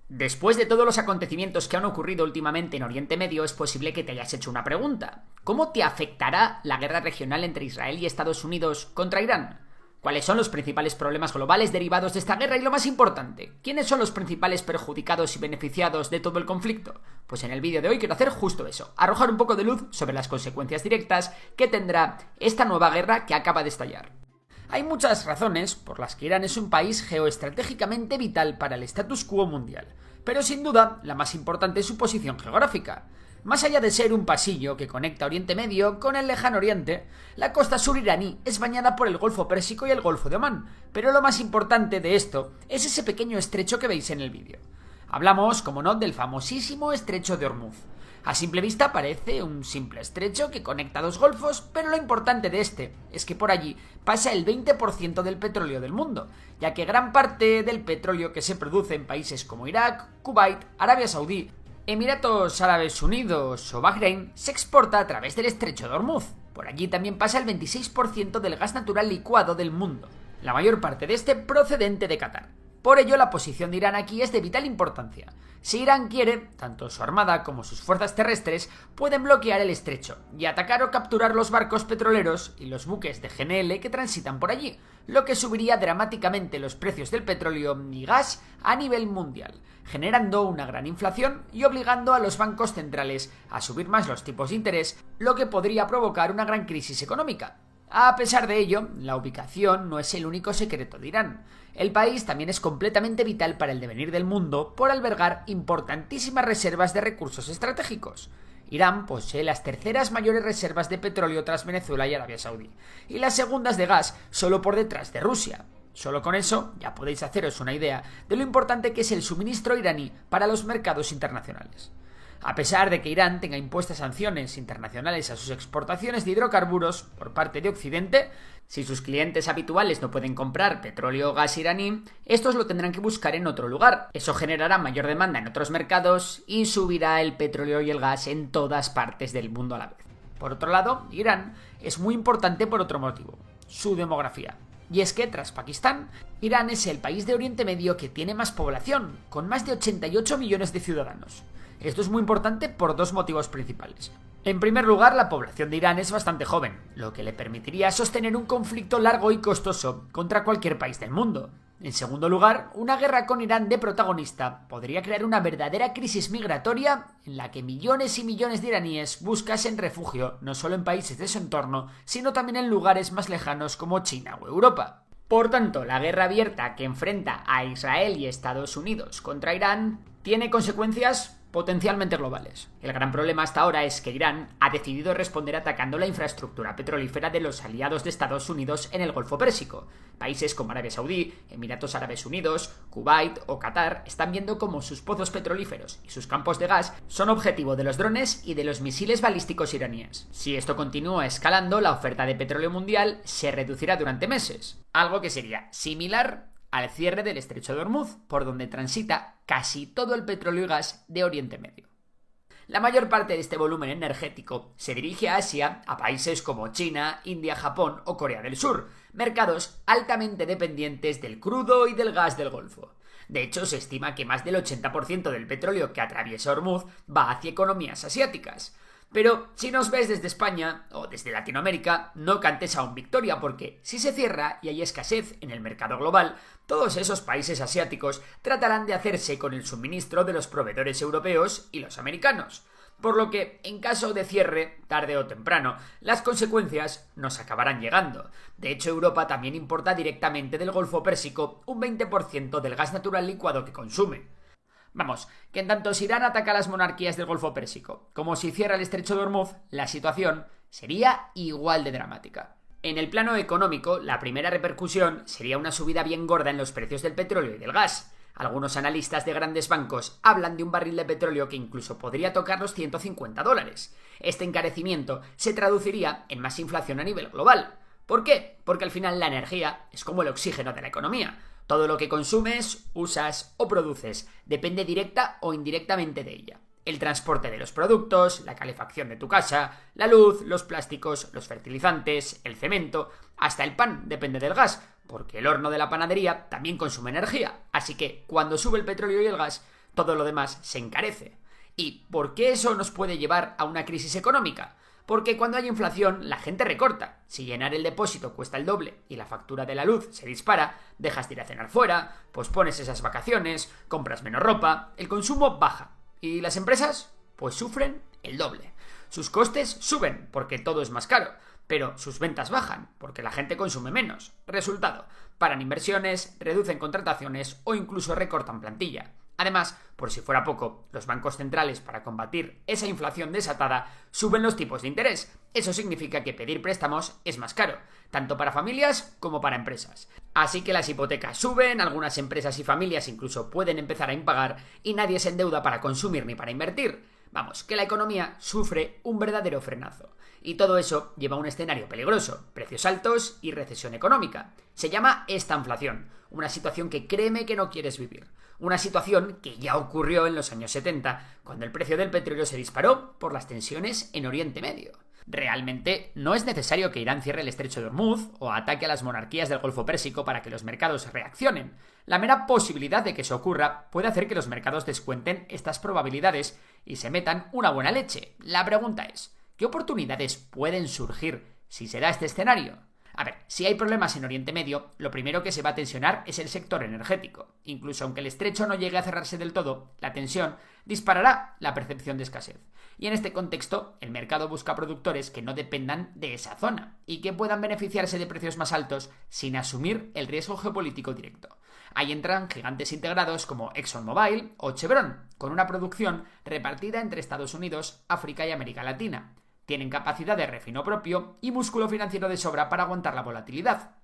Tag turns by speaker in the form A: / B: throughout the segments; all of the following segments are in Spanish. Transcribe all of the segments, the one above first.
A: Después de todos los acontecimientos que han ocurrido últimamente en Oriente Medio, es posible que te hayas hecho una pregunta. ¿Cómo te afectará la guerra regional entre Israel y Estados Unidos contra Irán? ¿Cuáles son los principales problemas globales derivados de esta guerra? Y lo más importante, ¿quiénes son los principales perjudicados y beneficiados de todo el conflicto? Pues en el vídeo de hoy quiero hacer justo eso, arrojar un poco de luz sobre las consecuencias directas que tendrá esta nueva guerra que acaba de estallar. Hay muchas razones por las que Irán es un país geoestratégicamente vital para el status quo mundial, pero sin duda la más importante es su posición geográfica. Más allá de ser un pasillo que conecta Oriente Medio con el lejano Oriente, la costa sur iraní es bañada por el Golfo Pérsico y el Golfo de Omán, pero lo más importante de esto es ese pequeño estrecho que veis en el vídeo. Hablamos, como no, del famosísimo estrecho de Hormuz. A simple vista parece un simple estrecho que conecta dos golfos, pero lo importante de este es que por allí pasa el 20% del petróleo del mundo, ya que gran parte del petróleo que se produce en países como Irak, Kuwait, Arabia Saudí, Emiratos Árabes Unidos o Bahrein se exporta a través del estrecho de Hormuz. Por allí también pasa el 26% del gas natural licuado del mundo, la mayor parte de este procedente de Qatar. Por ello, la posición de Irán aquí es de vital importancia. Si Irán quiere, tanto su armada como sus fuerzas terrestres pueden bloquear el estrecho y atacar o capturar los barcos petroleros y los buques de GNL que transitan por allí, lo que subiría dramáticamente los precios del petróleo y gas a nivel mundial, generando una gran inflación y obligando a los bancos centrales a subir más los tipos de interés, lo que podría provocar una gran crisis económica. A pesar de ello, la ubicación no es el único secreto de Irán. El país también es completamente vital para el devenir del mundo por albergar importantísimas reservas de recursos estratégicos. Irán posee las terceras mayores reservas de petróleo tras Venezuela y Arabia Saudí, y las segundas de gas solo por detrás de Rusia. Solo con eso ya podéis haceros una idea de lo importante que es el suministro iraní para los mercados internacionales. A pesar de que Irán tenga impuestas sanciones internacionales a sus exportaciones de hidrocarburos por parte de Occidente, si sus clientes habituales no pueden comprar petróleo o gas iraní, estos lo tendrán que buscar en otro lugar. Eso generará mayor demanda en otros mercados y subirá el petróleo y el gas en todas partes del mundo a la vez. Por otro lado, Irán es muy importante por otro motivo: su demografía. Y es que, tras Pakistán, Irán es el país de Oriente Medio que tiene más población, con más de 88 millones de ciudadanos. Esto es muy importante por dos motivos principales. En primer lugar, la población de Irán es bastante joven, lo que le permitiría sostener un conflicto largo y costoso contra cualquier país del mundo. En segundo lugar, una guerra con Irán de protagonista podría crear una verdadera crisis migratoria en la que millones y millones de iraníes buscasen refugio no solo en países de su entorno, sino también en lugares más lejanos como China o Europa. Por tanto, la guerra abierta que enfrenta a Israel y Estados Unidos contra Irán tiene consecuencias potencialmente globales. El gran problema hasta ahora es que Irán ha decidido responder atacando la infraestructura petrolífera de los aliados de Estados Unidos en el Golfo Pérsico. Países como Arabia Saudí, Emiratos Árabes Unidos, Kuwait o Qatar están viendo cómo sus pozos petrolíferos y sus campos de gas son objetivo de los drones y de los misiles balísticos iraníes. Si esto continúa escalando, la oferta de petróleo mundial se reducirá durante meses, algo que sería similar al cierre del estrecho de Hormuz, por donde transita casi todo el petróleo y gas de Oriente Medio. La mayor parte de este volumen energético se dirige a Asia, a países como China, India, Japón o Corea del Sur, mercados altamente dependientes del crudo y del gas del Golfo. De hecho, se estima que más del 80% del petróleo que atraviesa Hormuz va hacia economías asiáticas. Pero si nos ves desde España o desde Latinoamérica, no cantes aún victoria, porque si se cierra y hay escasez en el mercado global, todos esos países asiáticos tratarán de hacerse con el suministro de los proveedores europeos y los americanos. Por lo que, en caso de cierre, tarde o temprano, las consecuencias nos acabarán llegando. De hecho, Europa también importa directamente del Golfo Pérsico un 20% del gas natural licuado que consume. Vamos, que en tanto si Irán ataca a las monarquías del Golfo Pérsico como si cierra el estrecho de Hormuz, la situación sería igual de dramática. En el plano económico, la primera repercusión sería una subida bien gorda en los precios del petróleo y del gas. Algunos analistas de grandes bancos hablan de un barril de petróleo que incluso podría tocar los $150. Este encarecimiento se traduciría en más inflación a nivel global. ¿Por qué? Porque al final la energía es como el oxígeno de la economía. Todo lo que consumes, usas o produces depende directa o indirectamente de ella. El transporte de los productos, la calefacción de tu casa, la luz, los plásticos, los fertilizantes, el cemento, hasta el pan depende del gas, porque el horno de la panadería también consume energía. Así que cuando sube el petróleo y el gas, todo lo demás se encarece. ¿Y por qué eso nos puede llevar a una crisis económica? Porque cuando hay inflación, la gente recorta. Si llenar el depósito cuesta el doble y la factura de la luz se dispara, dejas de ir a cenar fuera, pospones esas vacaciones, compras menos ropa, el consumo baja. ¿Y las empresas? Pues sufren el doble. Sus costes suben porque todo es más caro, pero sus ventas bajan porque la gente consume menos. Resultado, paran inversiones, reducen contrataciones o incluso recortan plantilla. Además, por si fuera poco, los bancos centrales, para combatir esa inflación desatada, suben los tipos de interés. Eso significa que pedir préstamos es más caro, tanto para familias como para empresas. Así que las hipotecas suben, algunas empresas y familias incluso pueden empezar a impagar y nadie se endeuda para consumir ni para invertir. Vamos, que la economía sufre un verdadero frenazo. Y todo eso lleva a un escenario peligroso, precios altos y recesión económica. Se llama estanflación, una situación que créeme que no quieres vivir. Una situación que ya ocurrió en los años 70, cuando el precio del petróleo se disparó por las tensiones en Oriente Medio. Realmente no es necesario que Irán cierre el estrecho de Hormuz o ataque a las monarquías del Golfo Pérsico para que los mercados reaccionen. La mera posibilidad de que eso ocurra puede hacer que los mercados descuenten estas probabilidades y se metan una buena leche. La pregunta es, ¿qué oportunidades pueden surgir si se da este escenario? A ver, si hay problemas en Oriente Medio, lo primero que se va a tensionar es el sector energético. Incluso aunque el estrecho no llegue a cerrarse del todo, la tensión disparará la percepción de escasez. Y en este contexto, el mercado busca productores que no dependan de esa zona y que puedan beneficiarse de precios más altos sin asumir el riesgo geopolítico directo. Ahí entran gigantes integrados como ExxonMobil o Chevron, con una producción repartida entre Estados Unidos, África y América Latina. Tienen capacidad de refino propio y músculo financiero de sobra para aguantar la volatilidad.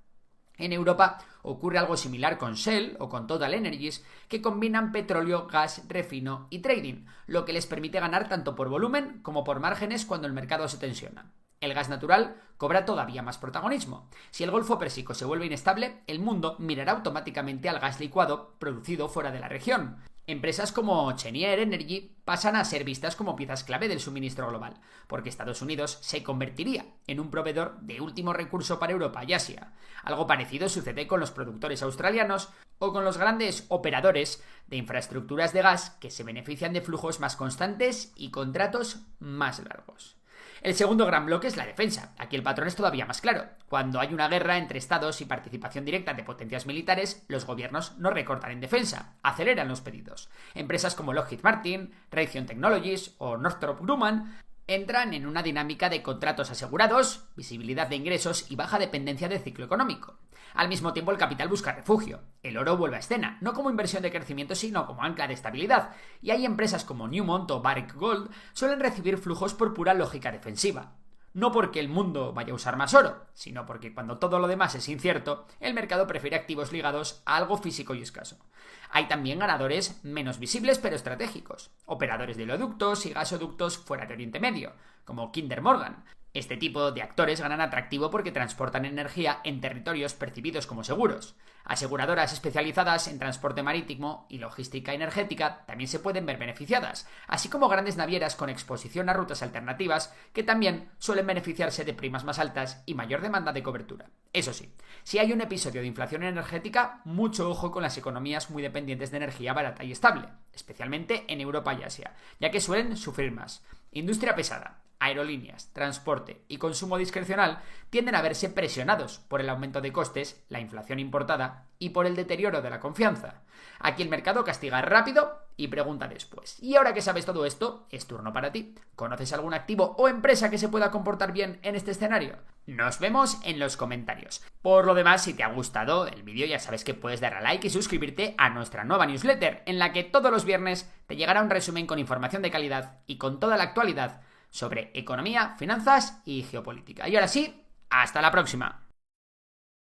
A: En Europa ocurre algo similar con Shell o con Total Energies, que combinan petróleo, gas, refino y trading, lo que les permite ganar tanto por volumen como por márgenes cuando el mercado se tensiona. El gas natural cobra todavía más protagonismo. Si el Golfo Pérsico se vuelve inestable, el mundo mirará automáticamente al gas licuado producido fuera de la región. Empresas como Cheniere Energy pasan a ser vistas como piezas clave del suministro global, porque Estados Unidos se convertiría en un proveedor de último recurso para Europa y Asia. Algo parecido sucede con los productores australianos o con los grandes operadores de infraestructuras de gas que se benefician de flujos más constantes y contratos más largos. El segundo gran bloque es la defensa. Aquí el patrón es todavía más claro. Cuando hay una guerra entre estados y participación directa de potencias militares, los gobiernos no recortan en defensa, aceleran los pedidos. Empresas como Lockheed Martin, Raytheon Technologies o Northrop Grumman entran en una dinámica de contratos asegurados, visibilidad de ingresos y baja dependencia del ciclo económico. Al mismo tiempo, el capital busca refugio. El oro vuelve a escena, no como inversión de crecimiento, sino como ancla de estabilidad. Y hay empresas como Newmont o Barrick Gold suelen recibir flujos por pura lógica defensiva. No porque el mundo vaya a usar más oro, sino porque cuando todo lo demás es incierto, el mercado prefiere activos ligados a algo físico y escaso. Hay también ganadores menos visibles pero estratégicos, operadores de oleoductos y gasoductos fuera de Oriente Medio, como Kinder Morgan. Este tipo de actores ganan atractivo porque transportan energía en territorios percibidos como seguros. Aseguradoras especializadas en transporte marítimo y logística energética también se pueden ver beneficiadas, así como grandes navieras con exposición a rutas alternativas que también suelen beneficiarse de primas más altas y mayor demanda de cobertura. Eso sí, si hay un episodio de inflación energética, mucho ojo con las economías muy dependientes de energía barata y estable, especialmente en Europa y Asia, ya que suelen sufrir más. Industria pesada, aerolíneas, transporte y consumo discrecional tienden a verse presionados por el aumento de costes, la inflación importada y por el deterioro de la confianza. Aquí el mercado castiga rápido y pregunta después. Y ahora que sabes todo esto, es turno para ti. ¿Conoces algún activo o empresa que se pueda comportar bien en este escenario? Nos vemos en los comentarios. Por lo demás, si te ha gustado el vídeo, ya sabes que puedes dar a like y suscribirte a nuestra nueva newsletter, en la que todos los viernes te llegará un resumen con información de calidad y con toda la actualidad sobre economía, finanzas y geopolítica. Y ahora sí, hasta la próxima.